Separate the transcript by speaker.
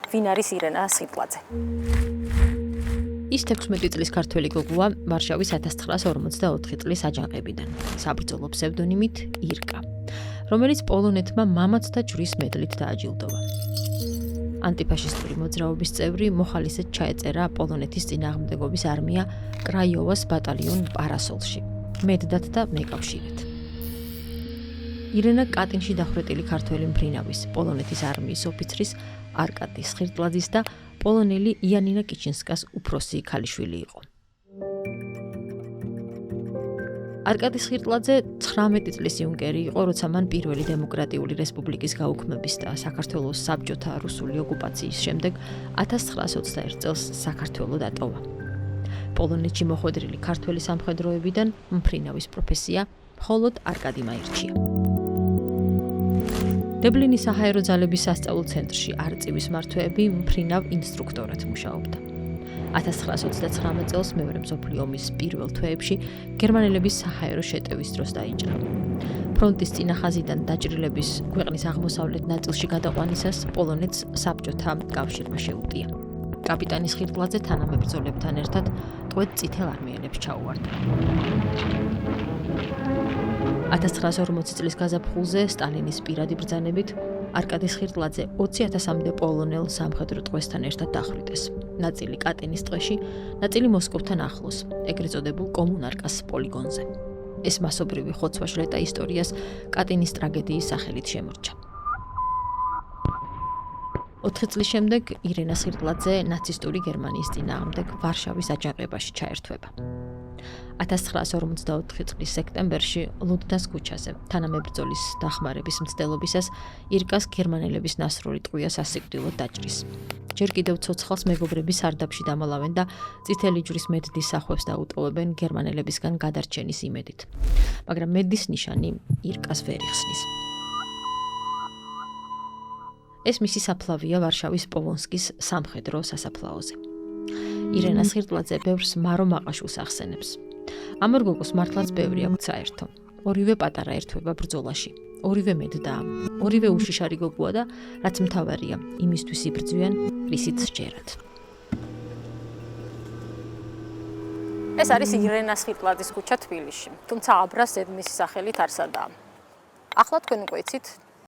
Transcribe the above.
Speaker 1: ვინ არის ირენა სხირტლაძე?
Speaker 2: ის 16 წლის ქართველი გოგოა ვარშავის 1944 წლის აჯანყებიდან, საბრძოლო ფსევდონიმით ირკა, რომელიც პოლონეთმა მამაც და ჯვრის მედლით დააჯილდოვა. ანტიფაშისტური მოძრაობის წევრი მოხალისედ ჩაეწერა პოლონეთის წინააღმდეგობის არმია კრაიოვას ბატალიონ პარასოლში, მედდად და მეკავშირედ. ირენა კატინში დახვრეტილი ქართველი მფრინავის, პოლონეთის არმიის ოფიცრის არკადი სხირტლაძის და პოლონელი იანინა კიჩინსკას უფროსი ქალიშვილი იყო. არკადი სხირტლაძე 19 წლის იუნკერი იყო, როცა მან პირველი დემოკრატიული რესპუბლიკის გაუქმების და საქართველოს საბჭოთა რუსული ოკუპაციის შემდეგ 1921 წელს საქართველო დატოვა. პოლონეთში მოხვედრილი ქართველი სამხედროებიდან მფრინავის პროფესია მხოლოდ არკადიმ აირჩია. დებლინის საჰაერო ძალების სასწავლო ცენტრში არწივის მმართველი მფრინავ ინსტრუქტორად მუშაობდა. 1929 წელს მეორე მსოფლიო ომის პირველ თვეებში გერმანელების საჰაერო შეტევის დროს დაიჭრა. ფრონტის წინა ხაზიდან დაჭრილების ქვეყნის აღმოსავლეთ ნაწილში გადაყვანისას პოლონეთს საბჭოთა კავშირმა შეუტია. კაპიტანი სხირტლაძე თანამებრძოლებთან ერთად ტყვედ წითელ არმიელებს ჩაუვარდა. 1940 წლის გაზაფხულზე სტალინის პირადი ბრძანებით არკადი სხირტლაძე 20,000-მდე პოლონელ სამხედრო ტყვესთან ერთად დახვრიტეს. ნაწილი კატინის ტყვეში, ნაწილი მოსკოვთან ახლოს, ეგრეთ წოდებულ კომუნარკას პოლიგონზე. ეს მასობრივი ხოცვა-შლეტა ისტორიას კატინის ტრაგედიის სახელით შემორჩა. 4 წლის შემდეგ ირენა სხირტლაძე ნაცისტური გერმანიის წინააღმდეგ ვარშავის აჯანყებაში ჩაერთვება. 1944 წლის სექტემბერში ლუდდას ქუჩაზე თანამებრძოლის დახმარების მცდელობისას ირკას გერმანელების ნასროლი ტყვია სასიკვდილოდ დაჭრის. ჯერ კიდევ ცოცხალს მეგობრები სარდაფში დამალავენ და წითელი ჯვრის მედდის სახვევს დაუტოვებენ გერმანელებისგან გადარჩენის იმედით. მაგრამ მედდის ნიშანი ირკას ვერ იხსნის. ეს მისი საფლავია ვარშავის პოლონსკის სამხედრო სასაფლაოზე. ირენა სხირტლაძე ბევრს მარო მაყაშვილს ახსენებს. ამ ორ გოგოს მართლაც ბევრი აქვთ საერთო. ორივე პატარა ერთვება ბრძოლაში. ორივე მედდაა. ორივე უშიშარი გოგოა და რაც მთავარია, იმისთვის იბრძვიან, რისიც სჯერათ.
Speaker 1: ეს არის ირენა სხირტლაძის ქუჩა თბილისში. თუმცა აბრას ზედმისი სახელით არ სადაა. ახლა თქვენ უკვე იცით